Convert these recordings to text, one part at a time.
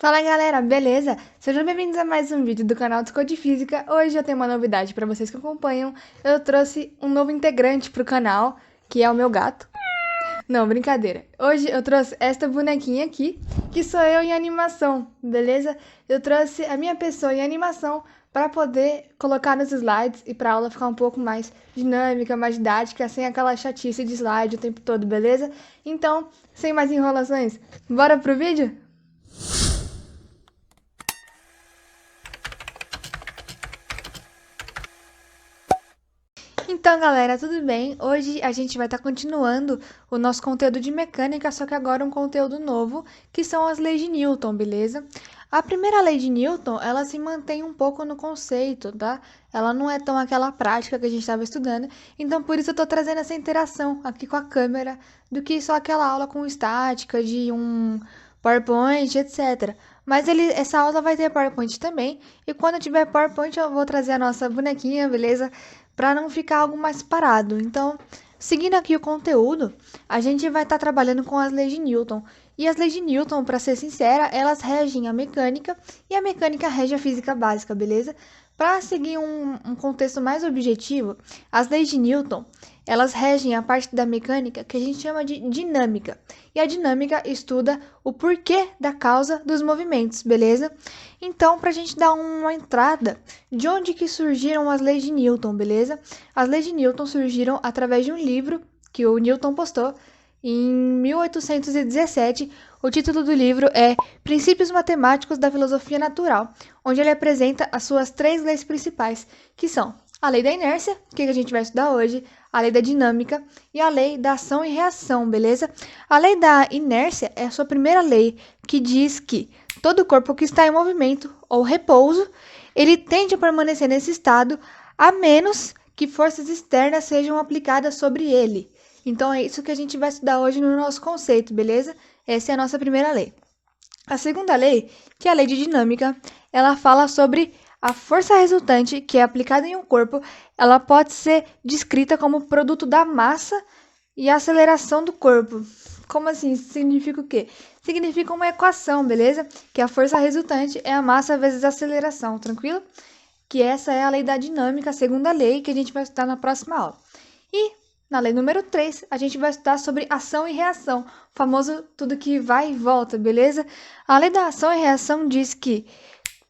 Fala galera, beleza? Sejam bem-vindos a mais um vídeo do canal Descode Física. Hoje eu tenho uma novidade para vocês que acompanham. Eu trouxe um novo integrante pro canal, que é o meu gato. Não, brincadeira. Hoje eu trouxe esta bonequinha aqui, que sou eu em animação, beleza? Eu trouxe a minha pessoa em animação para poder colocar nos slides e para a aula ficar um pouco mais dinâmica, mais didática, sem aquela chatice de slide o tempo todo, beleza? Então, sem mais enrolações, bora pro vídeo? Então, galera, tudo bem? Hoje a gente vai estar continuando o nosso conteúdo de mecânica, só que agora um conteúdo novo, que são as leis de Newton, beleza? A primeira lei de Newton, ela se mantém um pouco no conceito, tá? Ela não é tão aquela prática que a gente estava estudando, então por isso eu tô trazendo essa interação aqui com a câmera, do que só aquela aula com estática, de um PowerPoint, etc. Mas essa aula vai ter PowerPoint também, e quando tiver PowerPoint eu vou trazer a nossa bonequinha, beleza? Para não ficar algo mais parado. Então, seguindo aqui o conteúdo, a gente vai estar trabalhando com as leis de Newton. E as leis de Newton, para ser sincera, elas regem a mecânica e a mecânica rege a física básica, beleza? Para seguir um contexto mais objetivo, as leis de Newton, elas regem a parte da mecânica que a gente chama de dinâmica. E a dinâmica estuda o porquê da causa dos movimentos, beleza? Então, para a gente dar uma entrada, de onde que surgiram as leis de Newton, beleza? As leis de Newton surgiram através de um livro que o Newton postou em 1817. O título do livro é Princípios Matemáticos da Filosofia Natural, onde ele apresenta as suas 3 leis principais, que são a lei da inércia, que a gente vai estudar hoje, a lei da dinâmica e a lei da ação e reação, beleza? A lei da inércia é a sua primeira lei, que diz que todo corpo que está em movimento ou repouso, ele tende a permanecer nesse estado, a menos que forças externas sejam aplicadas sobre ele. Então é isso que a gente vai estudar hoje no nosso conceito, beleza? Essa é a nossa primeira lei. A segunda lei, que é a lei de dinâmica, ela fala sobre a força resultante que é aplicada em um corpo, ela pode ser descrita como produto da massa e aceleração do corpo. Como assim? Isso significa o quê? Significa uma equação, beleza? Que a força resultante é a massa vezes a aceleração, tranquilo? Que essa é a lei da dinâmica, a segunda lei, que a gente vai estudar na próxima aula. E na lei número 3, a gente vai estudar sobre ação e reação, o famoso tudo que vai e volta, beleza? A lei da ação e reação diz que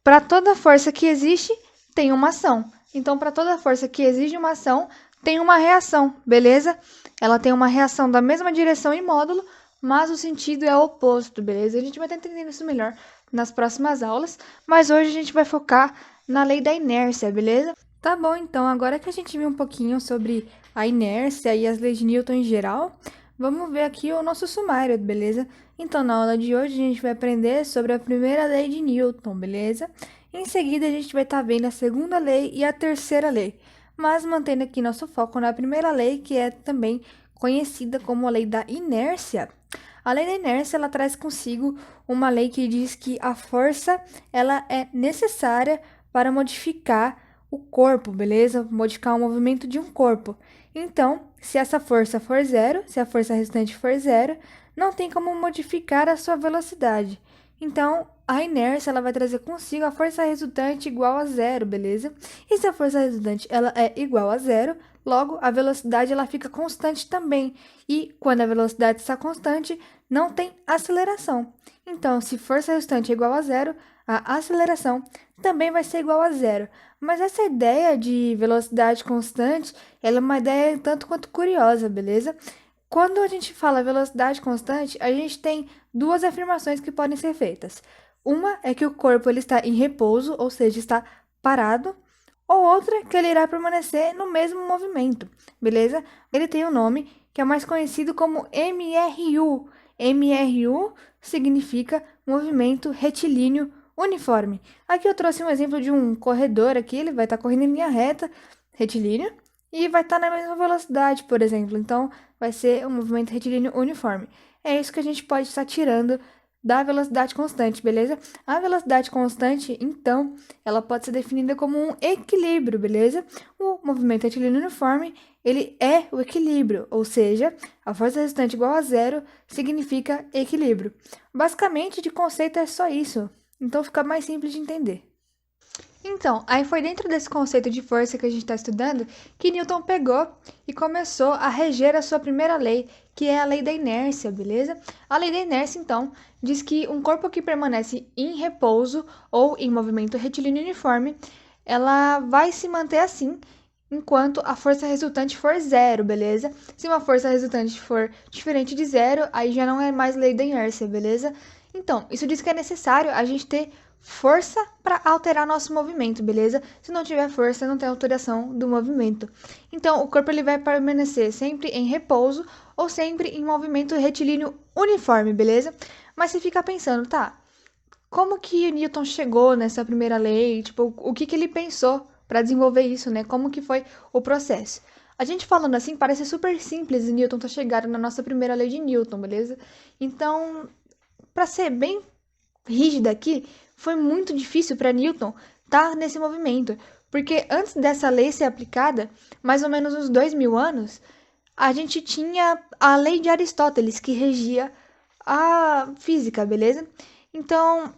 para toda força que existe, tem uma ação. Então, para toda força que exige uma ação, tem uma reação, beleza? Ela tem uma reação da mesma direção e módulo, mas o sentido é oposto, beleza? A gente vai estar entendendo isso melhor nas próximas aulas, mas hoje a gente vai focar na lei da inércia, beleza? Tá bom, então, agora que a gente viu um pouquinho sobre a inércia e as leis de Newton em geral, vamos ver aqui o nosso sumário, beleza? Então, na aula de hoje, a gente vai aprender sobre a primeira lei de Newton, beleza? Em seguida, a gente vai estar vendo a segunda lei e a terceira lei, mas mantendo aqui nosso foco na primeira lei, que é também conhecida como a lei da inércia. A lei da inércia, ela traz consigo uma lei que diz que a força, ela é necessária para modificar o corpo, beleza? Modificar o movimento de um corpo. Então, se essa força for zero, se a força restante for zero, não tem como modificar a sua velocidade. Então, a inércia ela vai trazer consigo a força resultante igual a zero, beleza? E se a força resultante ela é igual a zero, logo a velocidade ela fica constante também. E quando a velocidade está constante, não tem aceleração. Então, se força resultante é igual a zero, a aceleração também vai ser igual a zero. Mas essa ideia de velocidade constante, ela é uma ideia tanto quanto curiosa, beleza? Quando a gente fala velocidade constante, a gente tem 2 afirmações que podem ser feitas. Uma é que o corpo ele está em repouso, ou seja, está parado, ou outra que ele irá permanecer no mesmo movimento, beleza? Ele tem um nome que é mais conhecido como MRU. MRU significa movimento retilíneo uniforme. Aqui eu trouxe um exemplo de um corredor aqui, ele vai estar correndo em linha reta, retilíneo, e vai estar na mesma velocidade, por exemplo. Então, vai ser um movimento retilíneo uniforme. É isso que a gente pode estar tirando da velocidade constante, beleza? A velocidade constante, então, ela pode ser definida como um equilíbrio, beleza? O movimento retilíneo uniforme, ele é o equilíbrio, ou seja, a força resultante igual a zero significa equilíbrio. Basicamente, de conceito é só isso. Então fica mais simples de entender. Então, aí foi dentro desse conceito de força que a gente está estudando que Newton pegou e começou a reger a sua primeira lei, que é a lei da inércia, beleza? A lei da inércia, então, diz que um corpo que permanece em repouso ou em movimento retilíneo uniforme, ela vai se manter assim enquanto a força resultante for zero, beleza? Se uma força resultante for diferente de zero, aí já não é mais lei da inércia, beleza? Então, isso diz que é necessário a gente ter força para alterar nosso movimento, beleza? Se não tiver força, não tem alteração do movimento. Então, o corpo ele vai permanecer sempre em repouso ou sempre em movimento retilíneo uniforme, beleza? Mas você fica pensando, tá? Como que o Newton chegou nessa primeira lei? Tipo, o que que ele pensou para desenvolver isso, né? Como que foi o processo? A gente falando assim parece super simples e Newton tá chegando na nossa primeira lei de Newton, beleza? Então, para ser bem rígida aqui, foi muito difícil para Newton estar nesse movimento, porque antes dessa lei ser aplicada, mais ou menos uns 2000 anos, a gente tinha a lei de Aristóteles que regia a física, beleza? Então,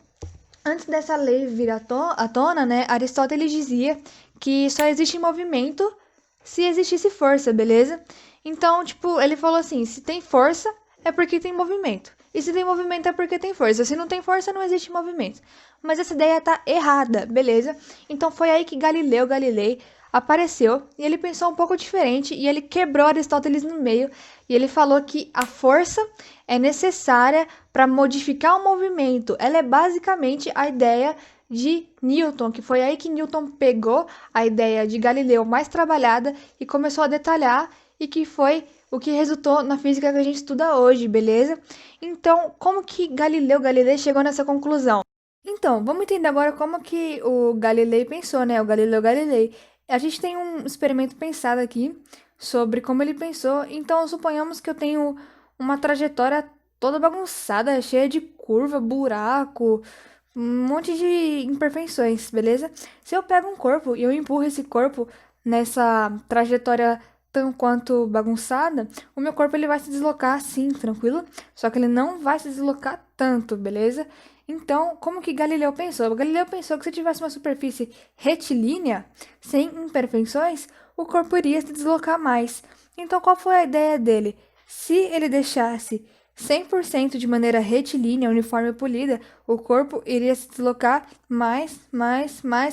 antes dessa lei vir à tona, né, Aristóteles dizia que só existe movimento se existisse força, beleza? Então, tipo, ele falou assim: se tem força, é porque tem movimento. E se tem movimento, é porque tem força. Se não tem força, não existe movimento. Mas essa ideia tá errada, beleza? Então foi aí que Galileu Galilei apareceu e ele pensou um pouco diferente e ele quebrou Aristóteles no meio e ele falou que a força é necessária para modificar o movimento. Ela é basicamente a ideia de Newton, que foi aí que Newton pegou a ideia de Galileu mais trabalhada e começou a detalhar e que foi o que resultou na física que a gente estuda hoje, beleza? Então, como que Galileu Galilei chegou nessa conclusão? Então, vamos entender agora como que o Galilei pensou, né? O Galileu Galilei. A gente tem um experimento pensado aqui sobre como ele pensou. Então, suponhamos que eu tenho uma trajetória toda bagunçada, cheia de curva, buraco, um monte de imperfeições, beleza? Se eu pego um corpo e eu empurro esse corpo nessa trajetória tão quanto bagunçada, o meu corpo ele vai se deslocar assim, tranquilo? Só que ele não vai se deslocar tanto, beleza? Então, como que Galileu pensou? Galileu pensou que se tivesse uma superfície retilínea, sem imperfeições, o corpo iria se deslocar mais. Então, qual foi a ideia dele? Se ele deixasse 100% de maneira retilínea, uniforme e polida, o corpo iria se deslocar mais,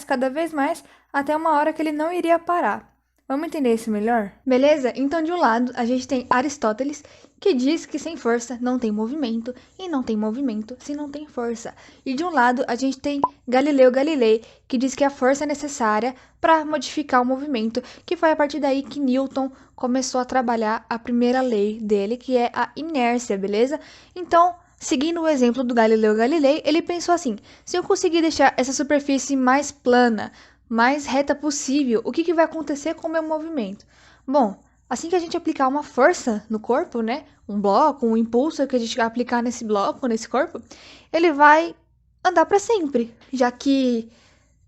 cada vez mais, até uma hora que ele não iria parar. Vamos entender isso melhor? Beleza? Então, de um lado, a gente tem Aristóteles, que diz que sem força não tem movimento, e não tem movimento se não tem força. E de um lado, a gente tem Galileu Galilei, que diz que a força é necessária para modificar o movimento, que foi a partir daí que Newton começou a trabalhar a primeira lei dele, que é a inércia, beleza? Então, seguindo o exemplo do Galileu Galilei, ele pensou assim: se eu conseguir deixar essa superfície mais plana, mais reta possível, o que vai acontecer com o meu movimento? Bom, assim que a gente aplicar uma força no corpo, né, um bloco, um impulso que a gente vai aplicar nesse bloco, nesse corpo, ele vai andar para sempre, já que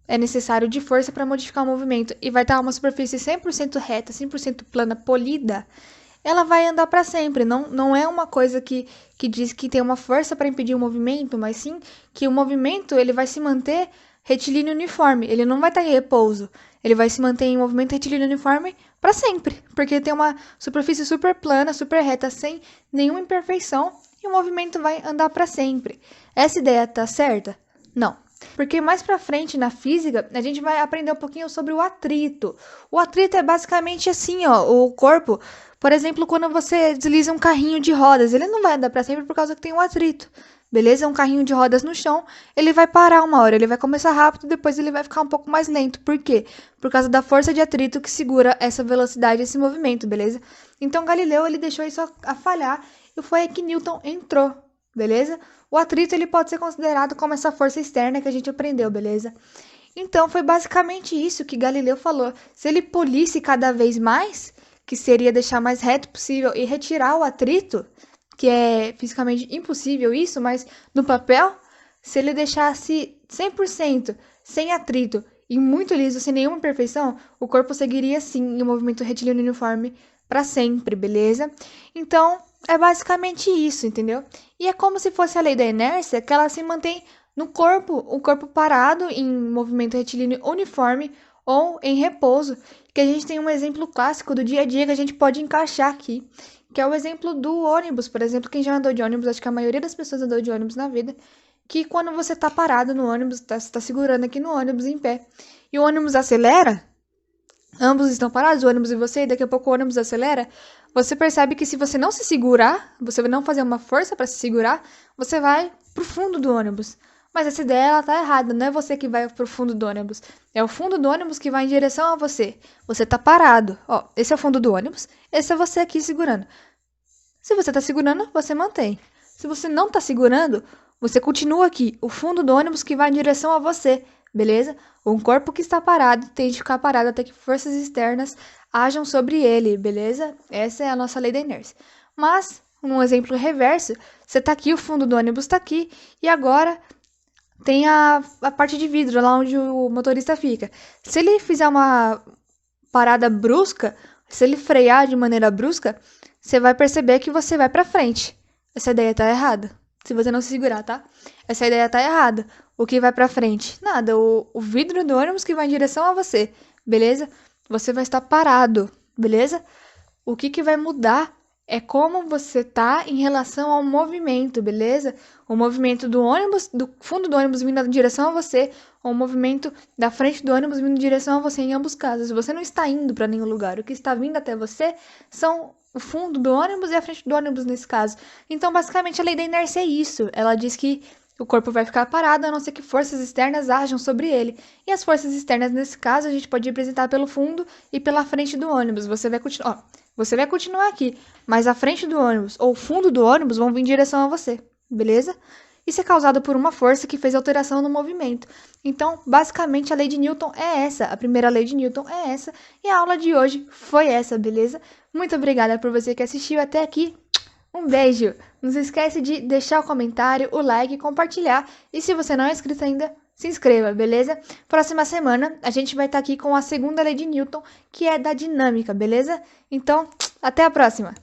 é necessário de força para modificar o movimento e vai estar uma superfície 100% reta, 100% plana, polida, ela vai andar para sempre. Não é uma coisa que diz que tem uma força para impedir o movimento, mas sim que o movimento ele vai se manter retilíneo uniforme. Ele não vai estar em repouso. Ele vai se manter em movimento retilíneo uniforme para sempre, porque tem uma superfície super plana, super reta, sem nenhuma imperfeição, e o movimento vai andar para sempre. Essa ideia tá certa? Não. Porque mais pra frente na física, a gente vai aprender um pouquinho sobre o atrito. O atrito é basicamente assim, ó, o corpo, por exemplo, quando você desliza um carrinho de rodas, ele não vai andar para sempre por causa que tem um atrito. Beleza? Um carrinho de rodas no chão, ele vai parar uma hora, ele vai começar rápido, depois ele vai ficar um pouco mais lento. Por quê? Por causa da força de atrito que segura essa velocidade, esse movimento, beleza? Então Galileu, ele deixou isso a falhar e foi aí que Newton entrou, beleza? O atrito, ele pode ser considerado como essa força externa que a gente aprendeu, beleza? Então, foi basicamente isso que Galileu falou. Se ele polisse cada vez mais, que seria deixar mais reto possível e retirar o atrito, que é fisicamente impossível isso, mas no papel, se ele deixasse 100% sem atrito e muito liso, sem nenhuma imperfeição, o corpo seguiria sim em um movimento retilíneo uniforme para sempre, beleza? Então, é basicamente isso, entendeu? E é como se fosse a lei da inércia, que ela se mantém No corpo, o corpo parado em movimento retilíneo uniforme ou em repouso, que a gente tem um exemplo clássico do dia a dia que a gente pode encaixar aqui, que é o exemplo do ônibus, por exemplo. Quem já andou de ônibus, acho que a maioria das pessoas andou de ônibus na vida, que quando você está parado no ônibus, você tá segurando aqui no ônibus em pé, e o ônibus acelera, ambos estão parados, o ônibus e você, e daqui a pouco o ônibus acelera, você percebe que se você não se segurar, você não fazer uma força para se segurar, você vai pro fundo do ônibus. Mas essa ideia ela tá errada, não é você que vai pro fundo do ônibus, é o fundo do ônibus que vai em direção a você. Você tá parado, ó, esse é o fundo do ônibus, esse é você aqui segurando. Se você tá segurando, você mantém. Se você não tá segurando, você continua aqui, o fundo do ônibus que vai em direção a você, beleza? Um corpo que está parado tem de ficar parado até que forças externas ajam sobre ele, beleza? Essa é a nossa lei da inércia. Mas, num exemplo reverso, você tá aqui, o fundo do ônibus tá aqui, e agora tem a parte de vidro, lá onde o motorista fica. Se ele fizer uma parada brusca, se ele frear de maneira brusca, você vai perceber que você vai pra frente. Essa ideia tá errada. Se você não se segurar, tá? Essa ideia tá errada. O que vai pra frente? Nada. O vidro do ônibus que vai em direção a você, beleza? Você vai estar parado, beleza? O que vai mudar é como você tá em relação ao movimento, beleza? O movimento do ônibus, do fundo do ônibus vindo em direção a você, ou o movimento da frente do ônibus vindo em direção a você, em ambos casos. Você não está indo para nenhum lugar. O que está vindo até você são o fundo do ônibus e a frente do ônibus nesse caso. Então, basicamente, a lei da inércia é isso. Ela diz que o corpo vai ficar parado a não ser que forças externas ajam sobre ele. E as forças externas, nesse caso, a gente pode representar pelo fundo e pela frente do ônibus. Você vai continuar, você vai continuar aqui, mas a frente do ônibus ou o fundo do ônibus vão vir em direção a você, beleza? Isso é causado por uma força que fez alteração no movimento. Então, basicamente, a lei de Newton é essa. A primeira lei de Newton é essa. E a aula de hoje foi essa, beleza? Muito obrigada por você que assistiu até aqui. Um beijo! Não se esquece de deixar o comentário, o like, compartilhar. E se você não é inscrito ainda, se inscreva, beleza? Próxima semana a gente vai estar aqui com a segunda lei de Newton, que é da dinâmica, beleza? Então, até a próxima!